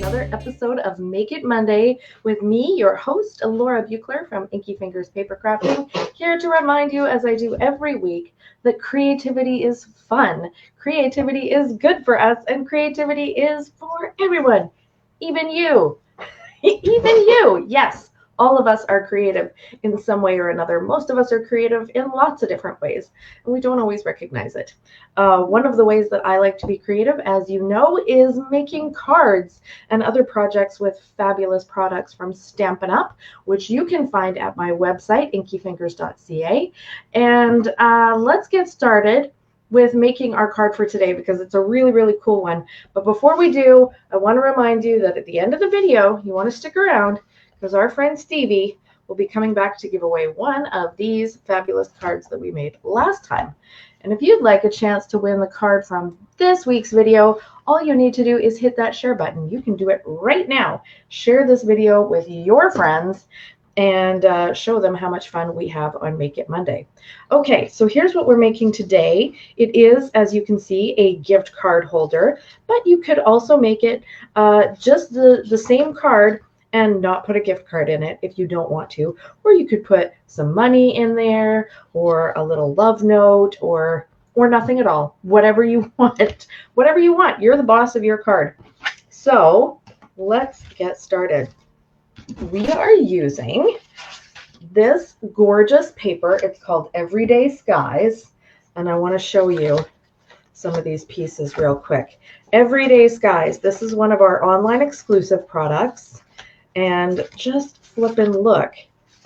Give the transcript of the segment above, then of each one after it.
another episode of Make It Monday with me, your host, Laura Buechler from Inkyfingers Papercrafting, here to remind you, as I do every week, that creativity is fun, creativity is good for us, and creativity is for everyone, even you. Even you, yes. All of us are creative in some way or another. Most of us are creative in lots of different ways, and we don't always recognize it. One of the ways that I like to be creative, as you know, is making cards and other projects with fabulous products from Stampin Up, which you can find at my website, inkyfingers.ca. And let's get started with making our card for today because it's a really, really cool one. But before we do, I want to remind you that at the end of the video, you want to stick around because our friend Stevie will be coming back to give away one of these fabulous cards that we made last time. And if you'd like a chance to win the card from this week's video, all you need to do is hit that share button. You can do it right now. Share this video with your friends and show them how much fun we have on Make It Monday. Okay, so here's what we're making today. It is, as you can see, a gift card holder, but you could also make it just the same card and not put a gift card in it if you don't want to. Or you could put some money in there or a little love note or nothing at all. Whatever you want. Whatever you want. You're the boss of your card. So let's get started. We are using this gorgeous paper. It's called Everyday Skies. And I want to show you some of these pieces real quick. Everyday Skies. This is one of our online exclusive products. And just flip and look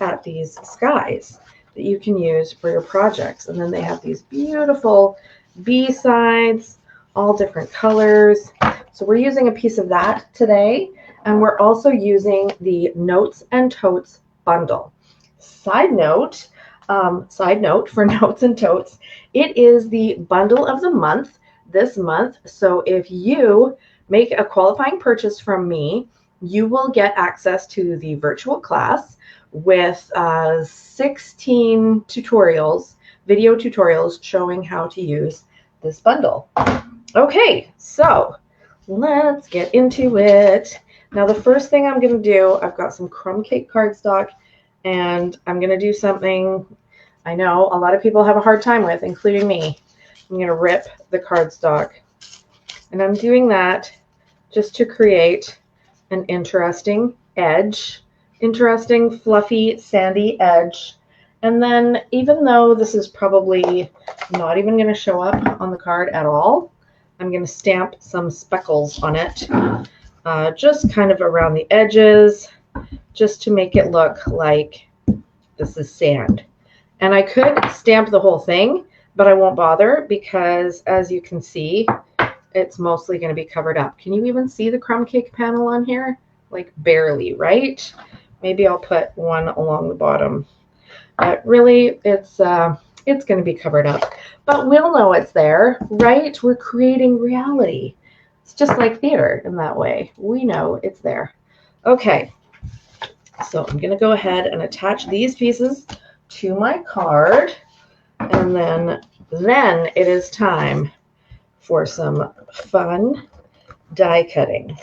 at these skies that you can use for your projects. And then they have these beautiful B-sides, all different colors. So we're using a piece of that today. And we're also using the Notes and Totes bundle. Side note for Notes and Totes, it is the bundle of the month this month. So if you make a qualifying purchase from me, you will get access to the virtual class with 16 tutorials, video tutorials showing how to use this bundle. Okay, so let's get into it. Now, the first thing I'm going to do, I've got some crumb cake cardstock, and I'm going to do something I know a lot of people have a hard time with, including me. I'm going to rip the cardstock, and I'm doing that just to create an interesting edge, interesting, fluffy, sandy edge. And then even though this is probably not even going to show up on the card at all, I'm going to stamp some speckles on it, just kind of around the edges, just to make it look like this is sand. And I could stamp the whole thing, but I won't bother because, as you can see, it's mostly going to be covered up. Can you even see the crumb cake panel on here? Like barely, right? Maybe I'll put one along the bottom. But really, it's going to be covered up. But we'll know it's there, right? We're creating reality. It's just like theater in that way. We know it's there. Okay, so I'm going to go ahead and attach these pieces to my card. And then it is time for some fun die cutting.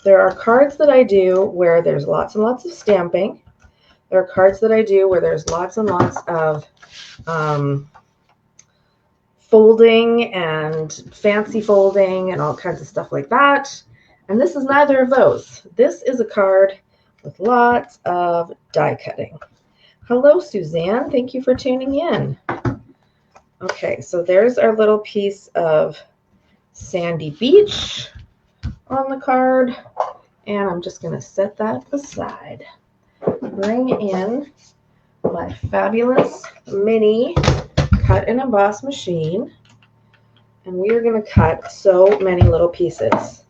There are cards that I do where there's lots and lots of stamping. There are cards that I do where there's lots and lots of folding and fancy folding and all kinds of stuff like that. And this is neither of those. This is a card with lots of die cutting. Hello, Suzanne. Thank you for tuning in. Okay, so there's our little piece of sandy beach on the card, and I'm just going to set that aside. Bring in my fabulous mini cut and emboss machine, and we are going to cut so many little pieces.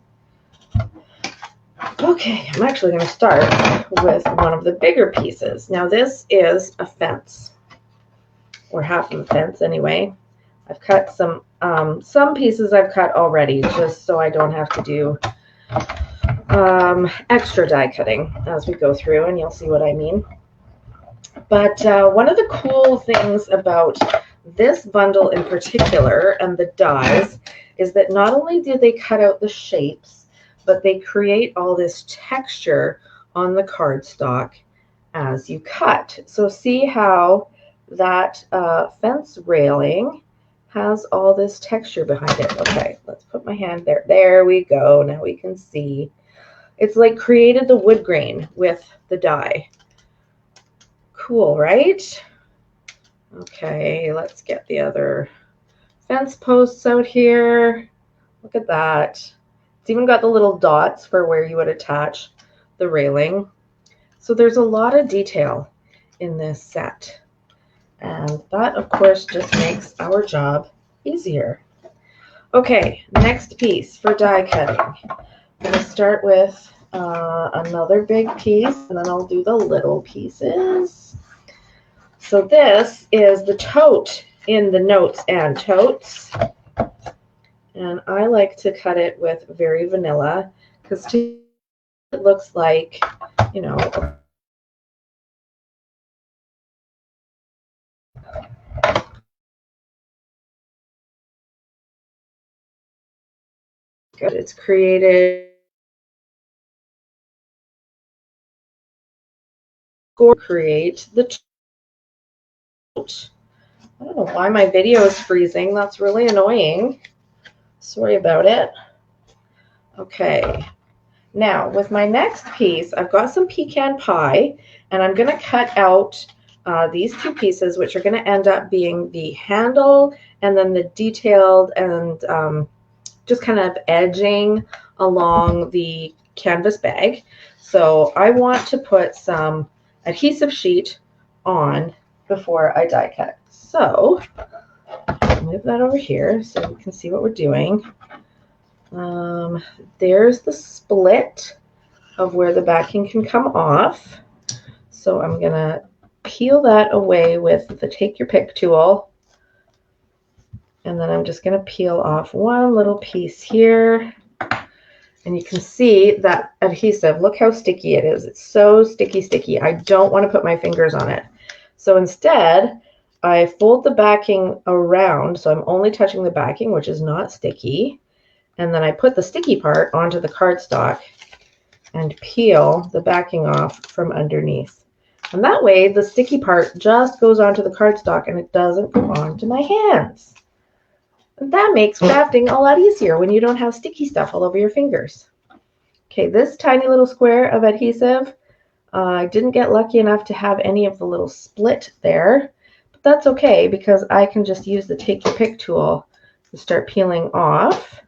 Okay, I'm actually going to start with one of the bigger pieces. Now this is a fence, or half of the fence anyway. I've cut some pieces I've cut already, just so I don't have to do extra die cutting as we go through, and you'll see what I mean. But one of the cool things about this bundle in particular and the dies is that not only do they cut out the shapes, but they create all this texture on the cardstock as you cut. So see how that fence railing has all this texture behind it. Okay, let's put my hand there. There we go. Now we can see. It's like created the wood grain with the die. Cool, right? Okay, let's get the other fence posts out here. Look at that. It's even got the little dots for where you would attach the railing. So there's a lot of detail in this set. And that, of course, just makes our job easier. Okay, next piece for die cutting. I'm going to start with another big piece, and then I'll do the little pieces. So this is the tote in the Notes and Totes. And I like to cut it with very vanilla because to me it looks like, you know, good. It's created or create the tote. I don't know why my video is freezing. That's really annoying. Sorry about it. Okay. Now, with my next piece, I've got some pecan pie, and I'm going to cut out these two pieces, which are going to end up being the handle and then the detailed and just kind of edging along the canvas bag. So I want to put some adhesive sheet on before I die cut. So I'll move that over here so we can see what we're doing. There's the split of where the backing can come off. So I'm going to peel that away with the take your pick tool. And then I'm just going to peel off one little piece here. And you can see that adhesive. Look how sticky it is. It's so sticky, sticky. I don't want to put my fingers on it. So instead, I fold the backing around. So I'm only touching the backing, which is not sticky. And then I put the sticky part onto the cardstock and peel the backing off from underneath. And that way, the sticky part just goes onto the cardstock and it doesn't go onto my hands. And that makes crafting a lot easier when you don't have sticky stuff all over your fingers. Okay, this tiny little square of adhesive, I didn't get lucky enough to have any of the little split there, but that's okay because I can just use the take your pick tool to start peeling off,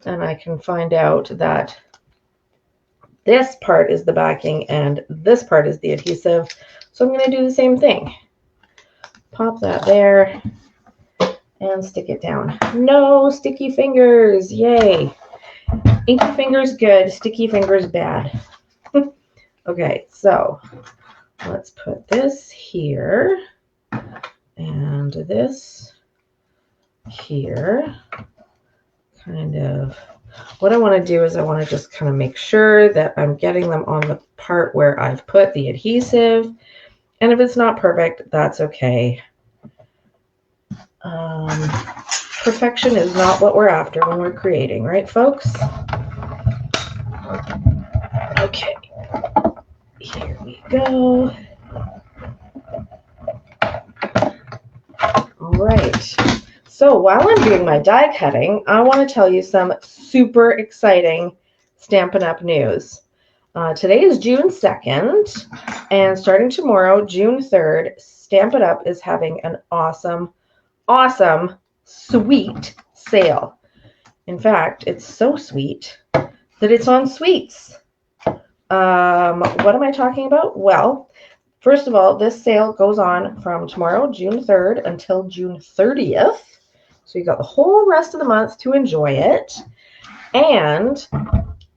and I can find out that this part is the backing and this part is the adhesive. So I'm going to do the same thing. Pop that there and stick it down. No sticky fingers. Yay. Inky fingers good, sticky fingers bad. Okay, so let's put this here and this here. Kind of. What I want to do is I want to just kind of make sure that I'm getting them on the part where I've put the adhesive. And if it's not perfect, that's okay. Perfection is not what we're after when we're creating, right, folks? Okay. Here we go. All right. So while I'm doing my die cutting, I want to tell you some super exciting Stampin' Up! News. Today is June 2nd, and starting tomorrow, June 3rd, Stampin' Up! Is having an awesome, sweet sale. In fact, it's so sweet that it's on sweets. What am I talking about? Well, first of all, this sale goes on from tomorrow, June 3rd, until June 30th. So you got the whole rest of the month to enjoy it. And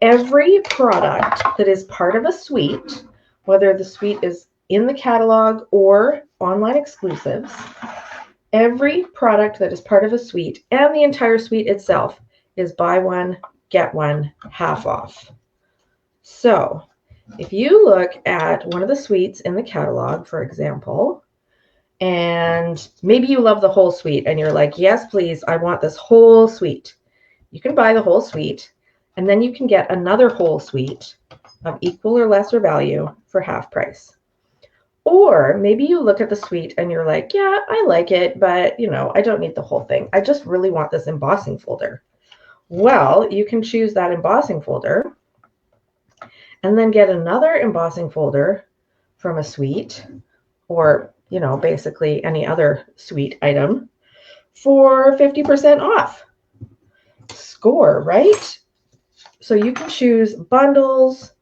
every product that is part of a suite, whether the suite is in the catalog or online exclusives, every product that is part of a suite and the entire suite itself is buy one, get one, half off. So if you look at one of the suites in the catalog, for example, and maybe you love the whole suite and you're like, yes, please, I want this whole suite. You can buy the whole suite And then you can get another whole suite of equal or lesser value for half price. Or maybe you look at the suite and you're like, yeah, I like it, but you know, I don't need the whole thing. I just really want this embossing folder. Well, you can choose that embossing folder and then get another embossing folder from a suite, or, you know, basically any other suite item for 50% off. Score, right? So you can choose bundles,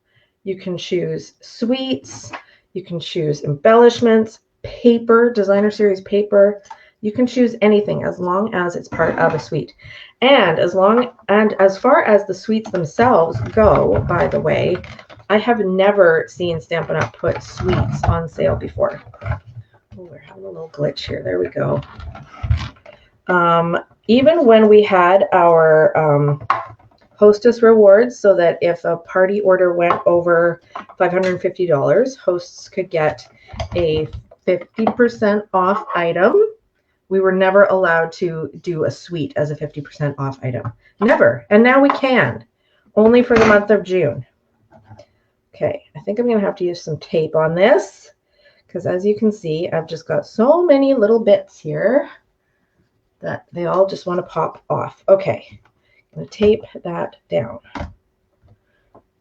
you can choose suites, you can choose embellishments, paper, designer series paper. You can choose anything as long as it's part of a suite. And as far as the suites themselves go, by the way, I have never seen Stampin' Up! Put suites on sale before. Oh, we're having a little glitch here. There we go. Even when we had our hostess rewards, so that if a party order went over $550, hosts could get a 50% off item. We were never allowed to do a suite as a 50% off item. Never. And now we can. Only for the month of June. Okay, I think I'm going to have to use some tape on this, because as you can see, I've just got so many little bits here that they all just want to pop off. Okay, I'm going to tape that down.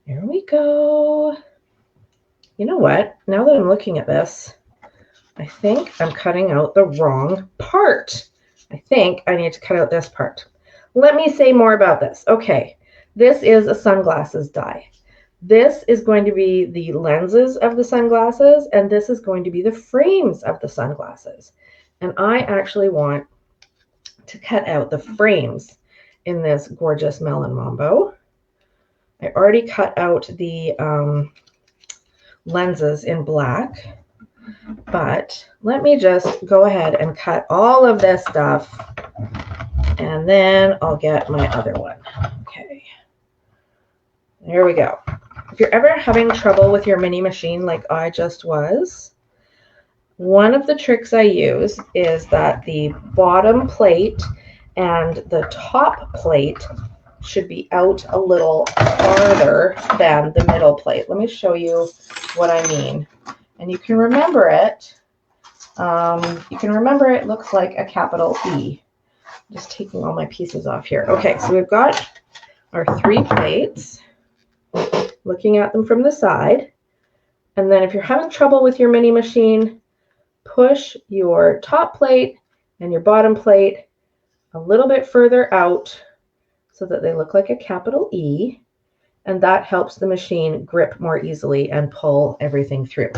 There we go. You know what? Now that I'm looking at this, I think I'm cutting out the wrong part. I think I need to cut out this part. Let me say more about this. Okay, this is a sunglasses die. This is going to be the lenses of the sunglasses, and this is going to be the frames of the sunglasses. And I actually want to cut out the frames in this gorgeous melon mambo. I already cut out the lenses in black, but let me just go ahead and cut all of this stuff, and then I'll get my other one. Okay, there we go. If you're ever having trouble with your mini machine like I just was, one of the tricks I use is that the bottom plate and the top plate should be out a little farther than the middle plate. Let me show you what I mean. And you can remember it. It looks like a capital E. I'm just taking all my pieces off here. Okay, so we've got our 3 plates. Looking at them from the side. And then if you're having trouble with your mini machine, push your top plate and your bottom plate a little bit further out so that they look like a capital E, and that helps the machine grip more easily and pull everything through.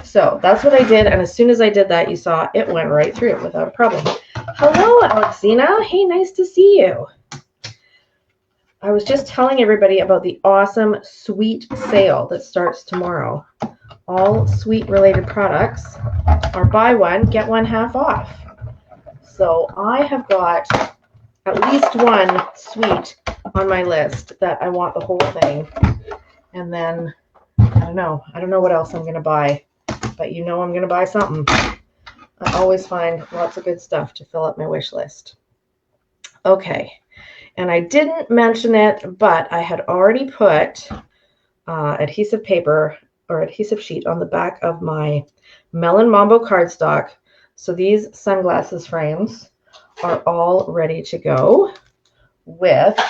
So that's what I did, and as soon as I did that, you saw it went right through without a problem. Hello, Alexina. Hey, nice to see you. I was just telling everybody about the awesome suite sale that starts tomorrow. All suite related products are buy one, get one half off. So I have got at least one suite on my list that I want the whole thing. And then I don't know what else I'm going to buy, but you know I'm going to buy something. I always find lots of good stuff to fill up my wish list. Okay. And I didn't mention it, but I had already put adhesive paper or adhesive sheet on the back of my Melon Mambo cardstock. So these sunglasses frames are all ready to go with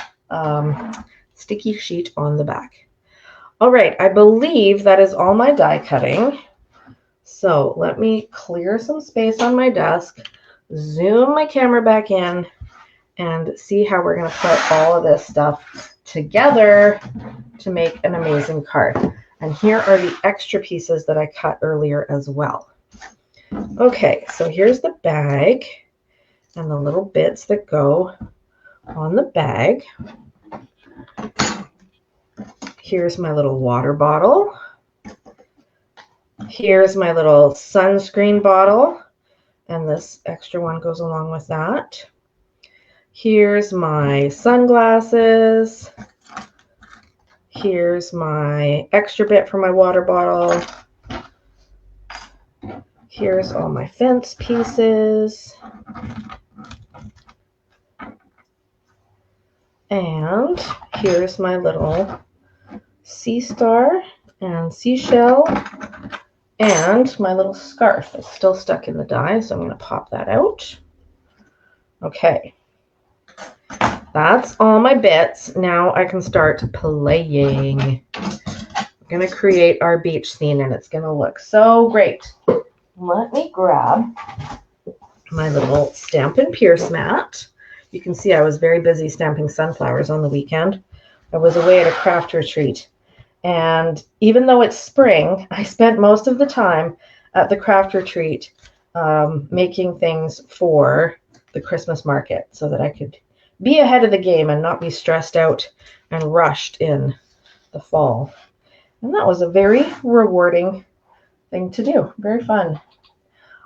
sticky sheet on the back. All right, I believe that is all my die cutting. So let me clear some space on my desk, zoom my camera back in, and see how we're going to put all of this stuff together to make an amazing card. And here are the extra pieces that I cut earlier as well. Okay, so here's the bag and the little bits that go on the bag. Here's my little water bottle. Here's my little sunscreen bottle, and this extra one goes along with that. Here's my sunglasses. Here's my extra bit for my water bottle. Here's all my fence pieces. And here's my little sea star and seashell, and my little scarf is still stuck in the die, so I'm going to pop that out. Okay, that's all my bits. Now I can start playing. I'm going to create our beach scene, and it's going to look so great. Let me grab my little Stampin' Pierce mat. You can see I was very busy stamping sunflowers on the weekend. I was away at a craft retreat. And even though it's spring, I spent most of the time at the craft retreat making things for the Christmas market so that I could be ahead of the game and not be stressed out and rushed in the fall. And that was a very rewarding thing to do. Very fun.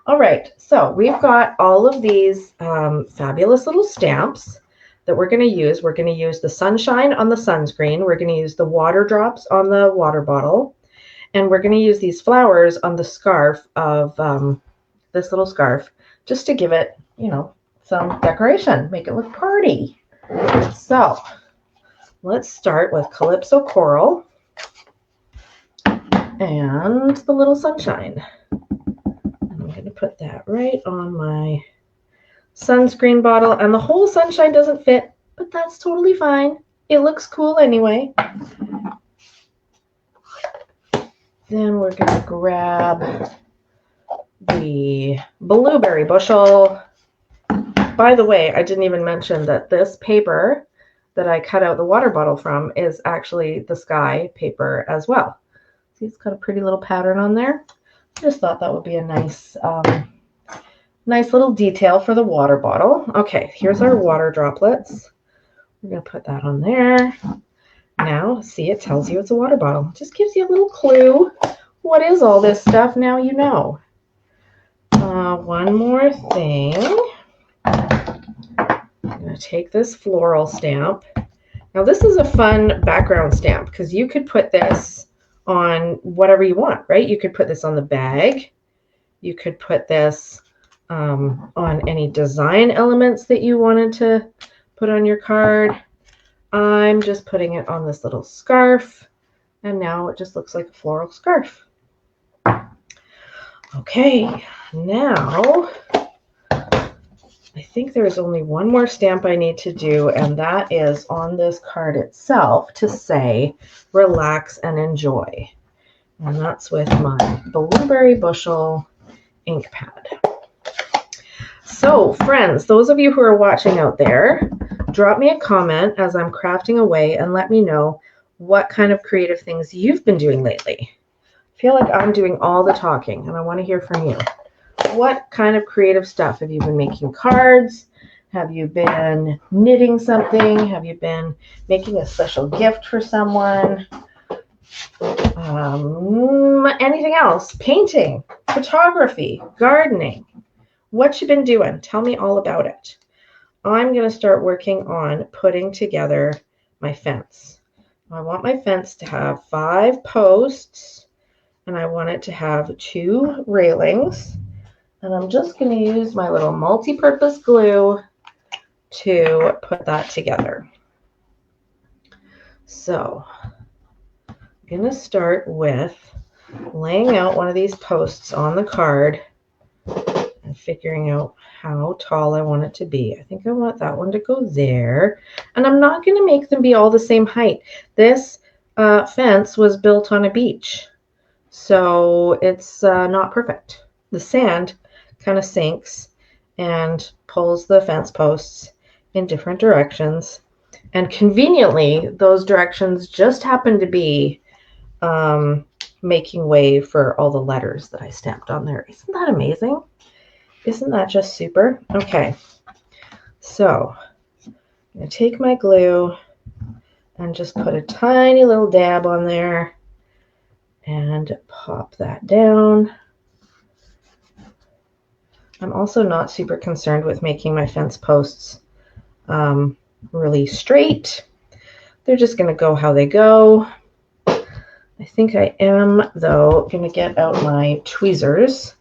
All right, so we've got all of these fabulous little stamps that we're going to use. We're going to use the sunshine on the sunscreen. We're going to use the water drops on the water bottle. And we're going to use these flowers on the scarf of this little scarf just to give it, you know, some decoration, make it look pretty. So let's start with Calypso Coral and the little sunshine. I'm going to put that right on my sunscreen bottle, and the whole sunshine doesn't fit, but that's totally fine. It looks cool anyway. Then we're going to grab the blueberry bushel. By the way, I didn't even mention that this paper that I cut out the water bottle from is actually the sky paper as well. See, it's got a pretty little pattern on there. Just thought that would be a nice nice little detail for the water bottle. Okay, here's our water droplets. We're going to put that on there. Now, see, it tells you it's a water bottle. It just gives you a little clue. What is all this stuff? Now you know. One more thing. I'm going to take this floral stamp. Now, this is a fun background stamp because you could put this on whatever you want, right? You could put this on the bag. You could put this on any design elements that you wanted to put on your card. I'm just putting it on this little scarf, and now it just looks like a floral scarf. Okay, now I think there's only one more stamp I need to do, and that is on this card itself to say relax and enjoy. And that's with my Blueberry Bushel ink pad. So friends, those of you who are watching out there, drop me a comment as I'm crafting away and let me know what kind of creative things you've been doing lately. I feel like I'm doing all the talking and I want to hear from you. What kind of creative stuff? Have you been making cards? Have you been knitting something? Have you been making a special gift for someone? Anything else? Painting, photography, gardening. What you been doing? Tell me all about it. I'm going to start working on putting together my fence. I want my fence to have 5 posts, and I want it to have 2 railings. And I'm just going to use my little multi-purpose glue to put that together. So I'm going to start with laying out one of these posts on the card and figuring out how tall I want it to be. I think I want that one to go there. And I'm not going to make them be all the same height. This fence was built on a beach, so it's not perfect. The sand kind of sinks and pulls the fence posts in different directions. And conveniently, those directions just happen to be making way for all the letters that I stamped on there. Isn't that amazing? Isn't that just super? Okay, so I'm going to take my glue and just put a tiny little dab on there and pop that down. I'm also not super concerned with making my fence posts really straight. They're just going to go how they go. I think I am, though, going to get out my tweezers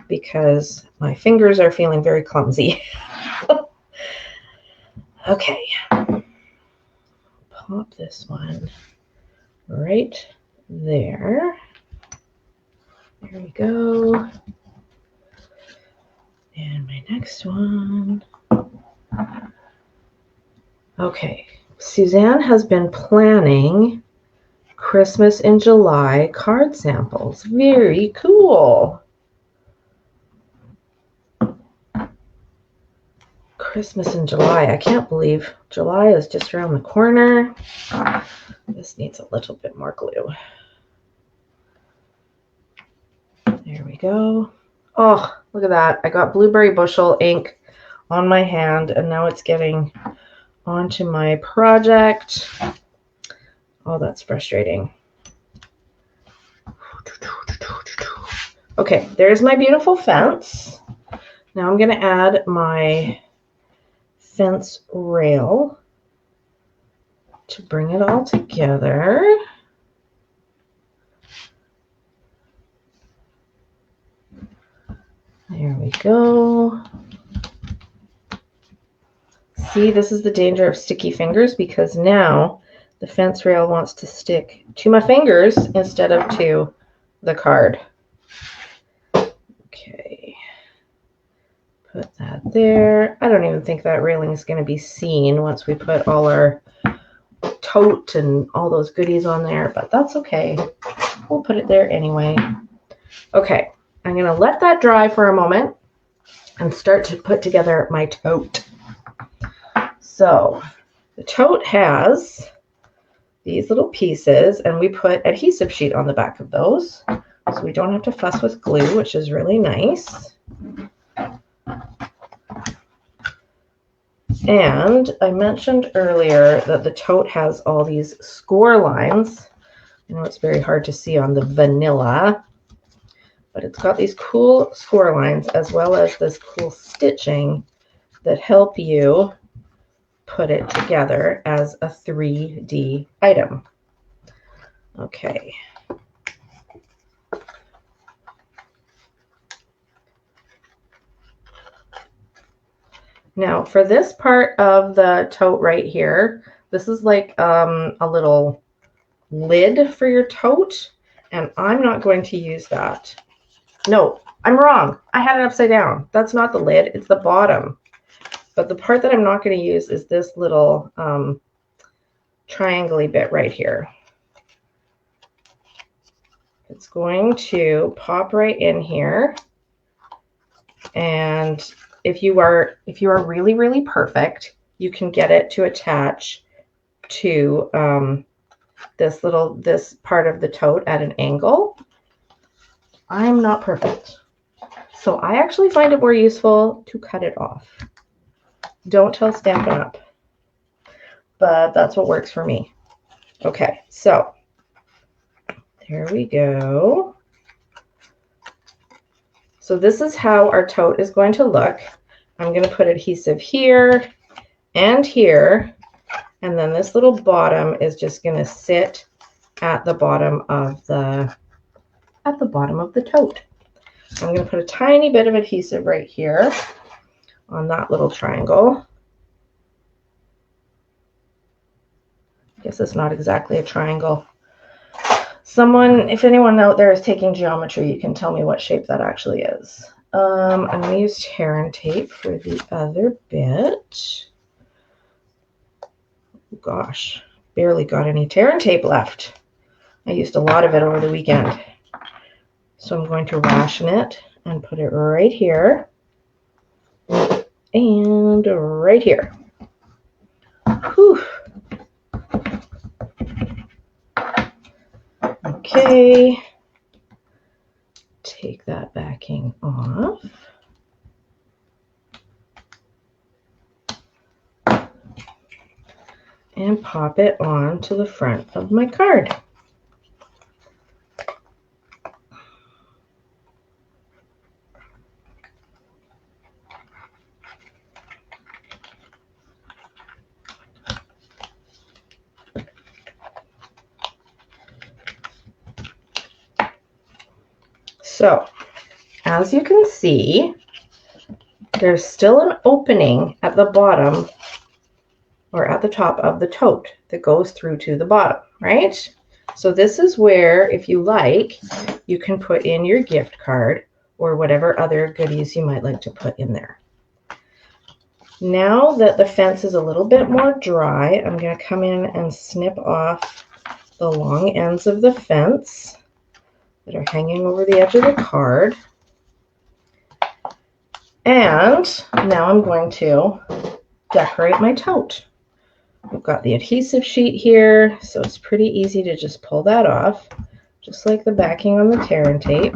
because my fingers are feeling very clumsy. Okay. pop this one right there. There we go. And my next one. Okay, Suzanne has been planning Christmas in July card samples. Very cool. Christmas in July. I can't believe July is just around the corner. This needs a little bit more glue. There we go. Oh, look at that. I got blueberry bushel ink on my hand, and now it's getting onto my project. Oh, that's frustrating. Okay, there's my beautiful fence. Now I'm going to add my fence rail to bring it all together. There we go. See, this is the danger of sticky fingers, because now the fence rail wants to stick to my fingers instead of to the card. Okay. Put that there. I don't even think that railing is going to be seen once we put all our tote and all those goodies on there, but that's okay. We'll put it there anyway. Okay, I'm going to let that dry for a moment and start to put together my tote. So the tote has these little pieces, and we put adhesive sheet on the back of those, so we don't have to fuss with glue, which is really nice. And I mentioned earlier that the tote has all these score lines. I know it's very hard to see on the vanilla, but it's got these cool score lines as well as this cool stitching that help you put it together as a 3D item. Okay. Now for this part of the tote right here, this is like a little lid for your tote, and I'm not going to use that. No, I'm wrong. I had it upside down. That's not the lid, it's the bottom. But the part that I'm not going to use is this little triangle-y bit right here. It's going to pop right in here, and if you are really, really perfect, you can get it to attach to this part of the tote at an angle. I'm not perfect, so I actually find it more useful to cut it off. Don't tell Stampin' Up, but that's what works for me. Okay, so there we go. So this is how our tote is going to look. I'm going to put adhesive here and here, and then this little bottom is just going to sit at the bottom of the tote. I'm going to put a tiny bit of adhesive right here on that little triangle. I guess it's not exactly a triangle. If anyone out there is taking geometry, you can tell me what shape that actually is. I'm going to use tear and tape for the other bit. Gosh, barely got any tear and tape left. I used a lot of it over the weekend. So I'm going to ration it and put it right here and right here. Whew. Okay, take that backing off. And pop it on to the front of my card. So, as you can see, there's still an opening at the bottom or at the top of the tote that goes through to the bottom, right? So this is where, if you like, you can put in your gift card or whatever other goodies you might like to put in there. Now that the fence is a little bit more dry, I'm going to come in and snip off the long ends of the fence that are hanging over the edge of the card. And now I'm going to decorate my tote. We've got the adhesive sheet here, so it's pretty easy to just pull that off, just like the backing on the tear and tape.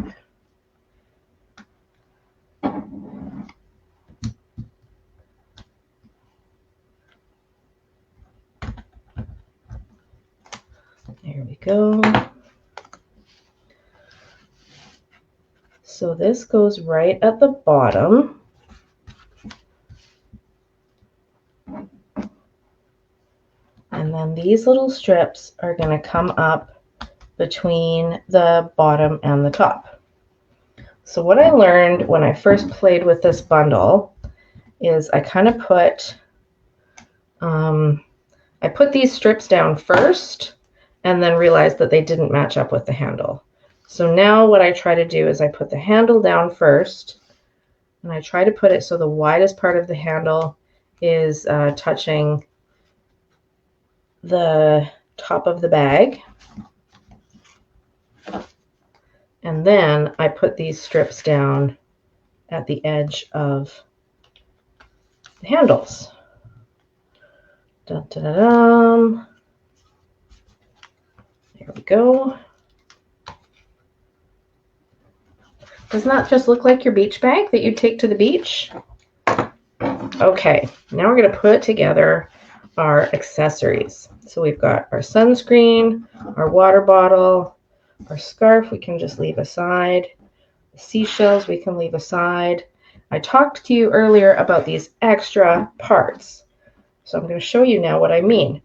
There we go. So this goes right at the bottom. And then these little strips are going to come up between the bottom and the top. So what I learned when I first played with this bundle is I kind of put, I put these strips down first and then realized that they didn't match up with the handle. So now what I try to do is I put the handle down first, and I try to put it so the widest part of the handle is touching the top of the bag. And then I put these strips down at the edge of the handles. Dun, dun, dun, dun. There we go. Doesn't that just look like your beach bag that you take to the beach? Okay, now we're going to put together our accessories. So we've got our sunscreen, our water bottle, our scarf we can just leave aside, the seashells we can leave aside. I talked to you earlier about these extra parts, so I'm going to show you now what I mean.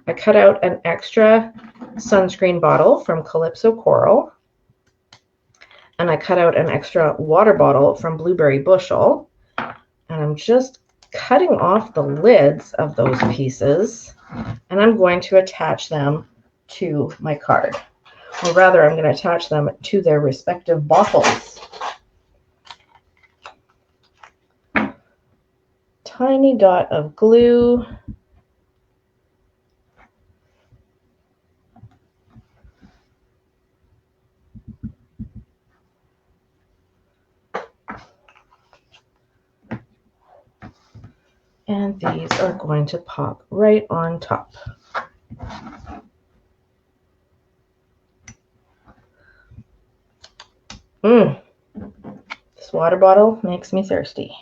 I cut out an extra sunscreen bottle from Calypso Coral, and I cut out an extra water bottle from Blueberry Bushel, and I'm just cutting off the lids of those pieces, and I'm going to attach them to my card. Or rather, I'm going to attach them to their respective bottles. Tiny dot of glue. And these are going to pop right on top. This water bottle makes me thirsty.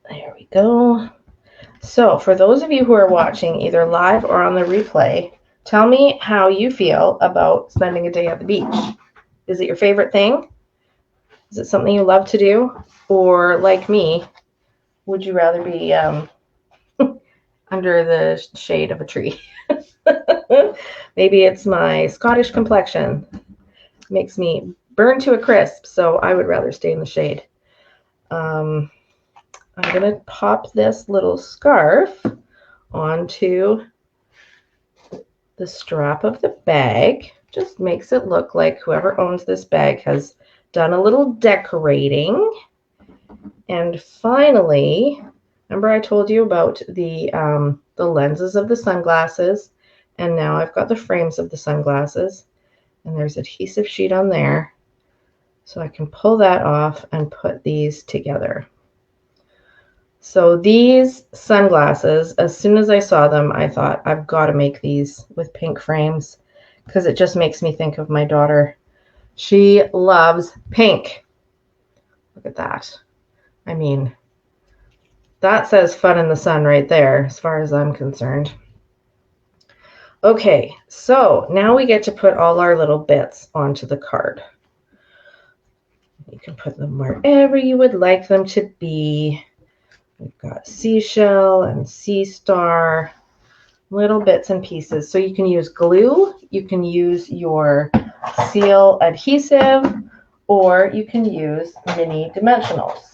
There we go. So for those of you who are watching either live or on the replay, tell me how you feel about spending a day at the beach. Is it your favorite thing? Is it something you love to do? Or like me, would you rather be under the shade of a tree? Maybe it's my Scottish complexion. Makes me burn to a crisp, so I would rather stay in the shade. I'm going to pop this little scarf onto the strap of the bag. Just makes it look like whoever owns this bag has done a little decorating. And finally, remember I told you about the lenses of the sunglasses, and now I've got the frames of the sunglasses, and there's adhesive sheet on there, so I can pull that off and put these together. So these sunglasses, as soon as I saw them, I thought I've got to make these with pink frames because it just makes me think of my daughter. She loves pink. Look at that. I mean, that says fun in the sun right there, as far as I'm concerned. Okay, so now we get to put all our little bits onto the card. You can put them wherever you would like them to be. We've got seashell and sea star, little bits and pieces. So you can use glue, you can use your seal adhesive, or you can use mini dimensionals.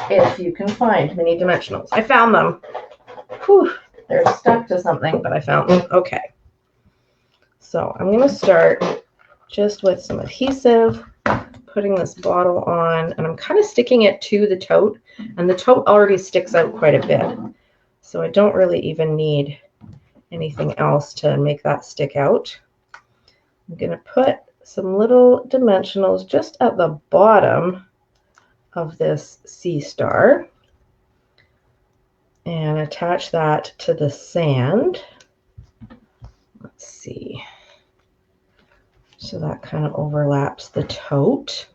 if you can find mini dimensionals. I found them. Whew, they're stuck to something, but I found them. Okay. So I'm going to start just with some adhesive, putting this bottle on, and I'm kind of sticking it to the tote, and the tote already sticks out quite a bit. So I don't really even need anything else to make that stick out. I'm going to put some little dimensionals just at the bottom of this sea star and attach that to the sand. Let's see. So that kind of overlaps the tote.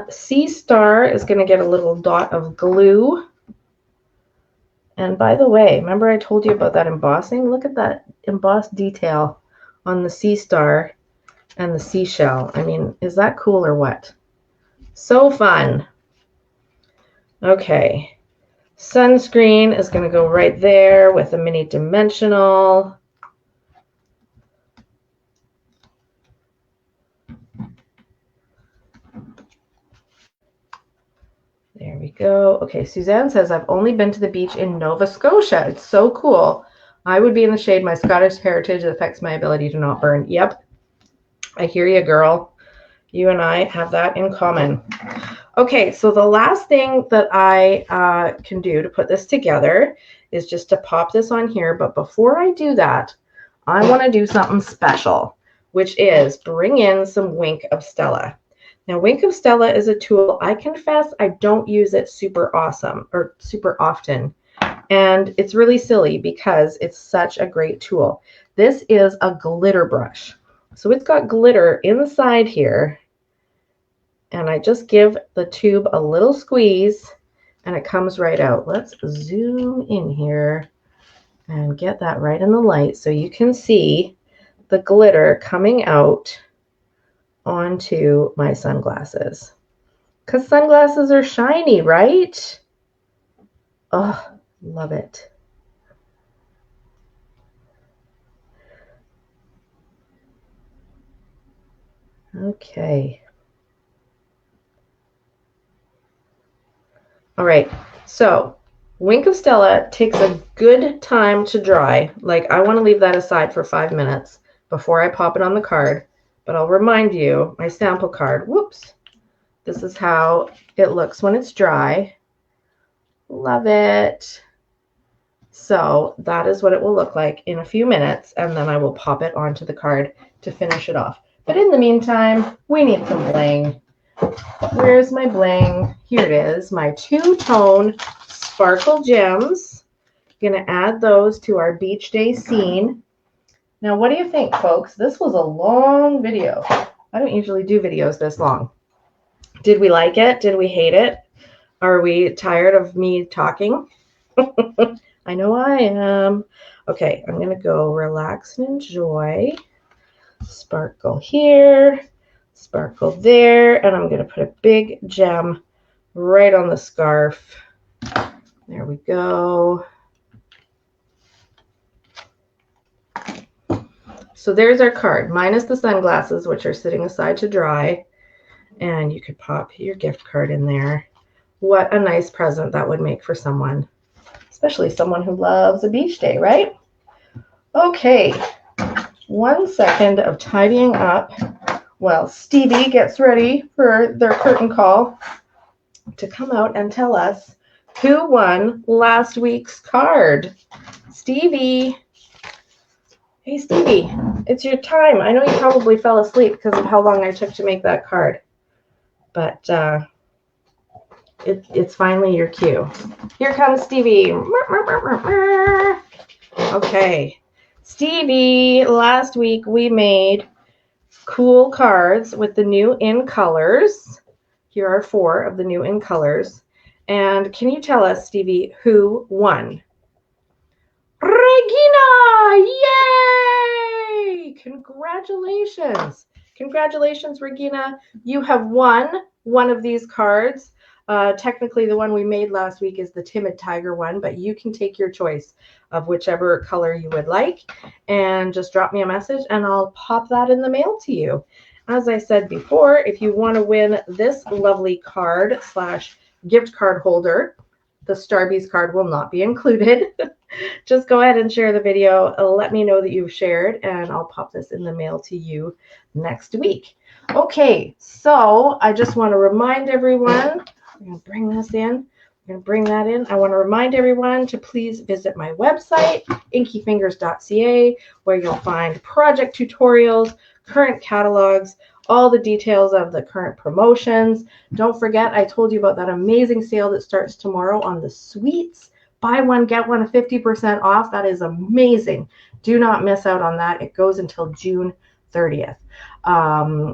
Sea star is going to get a little dot of glue. And by the way, remember I told you about that embossing? Look at that embossed detail on the sea star and the seashell. I mean, is that cool or what? So fun. Okay. Sunscreen is going to go right there with a mini dimensional. There we go. Okay, Suzanne says, I've only been to the beach in Nova Scotia. It's so cool. I would be in the shade. My Scottish heritage affects my ability to not burn. Yep. I hear you, girl. You and I have that in common. Okay, so the last thing that I can do to put this together is just to pop this on here. But before I do that, I want to do something special, which is bring in some Wink of Stella. Now, Wink of Stella is a tool. I confess I don't use it super often. And it's really silly because it's such a great tool. This is a glitter brush. So it's got glitter inside here. And I just give the tube a little squeeze and it comes right out. Let's zoom in here and get that right in the light so you can see the glitter coming out onto my sunglasses. Because sunglasses are shiny, right? Oh, love it. Okay. All right, so Wink of Stella takes a good time to dry. Like, I want to leave that aside for 5 minutes before I pop it on the card. But I'll remind you, my sample card, whoops, this is how it looks when it's dry. Love it. So that is what it will look like in a few minutes, and then I will pop it onto the card to finish it off. But in the meantime, we need some bling. Where's my bling? Here it is, my two-tone sparkle gems. Gonna add those to our beach day scene. Now, what do you think, folks? This was a long video. I don't usually do videos this long. Did we like it? Did we hate it? Are we tired of me talking? I know I am. Okay, I'm gonna go relax and enjoy. Sparkle here. Sparkle there, and I'm going to put a big gem right on the scarf. There we go. So there's our card, minus the sunglasses, which are sitting aside to dry. And you could pop your gift card in there. What a nice present that would make for someone, especially someone who loves a beach day, right? Okay, 1 second of tidying up. Well, Stevie gets ready for their curtain call to come out and tell us who won last week's card. Stevie. Hey, Stevie, it's your time. I know you probably fell asleep because of how long I took to make that card. But it's finally your cue. Here comes Stevie. Okay. Stevie, last week we made cool cards with the new in colors. Here are 4 of the new in colors. And can you tell us, Stevie, who won? Regina! Yay! Congratulations. Congratulations, Regina. You have won one of these cards. Technically, the one we made last week is the Timid Tiger one, but you can take your choice of whichever color you would like and just drop me a message and I'll pop that in the mail to you. as I said before, if you want to win this lovely card / gift card holder, the Starbies card will not be included. Just go ahead and share the video. Let me know that you've shared, and I'll pop this in the mail to you next week. Okay, so I just want to remind everyone, I'm going to bring this in. I'm going to bring that in. I want to remind everyone to please visit my website, inkyfingers.ca, where you'll find project tutorials, current catalogs, all the details of the current promotions. Don't forget, I told you about that amazing sale that starts tomorrow on the sweets. Buy one, get one 50% off. That is amazing. Do not miss out on that. It goes until June 30th.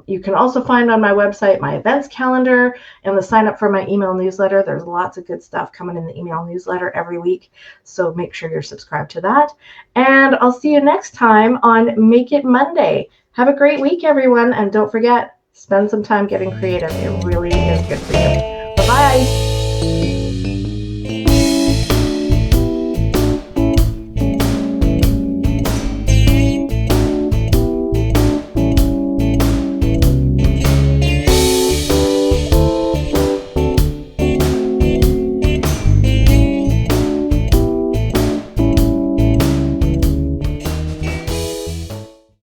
You can also find on my website my events calendar and the sign up for my email newsletter. There's lots of good stuff coming in the email newsletter every week, so make sure you're subscribed to that. And I'll see you next time on Make It Monday. Have a great week, everyone, and don't forget, spend some time getting creative. It really is good for you. Bye-bye.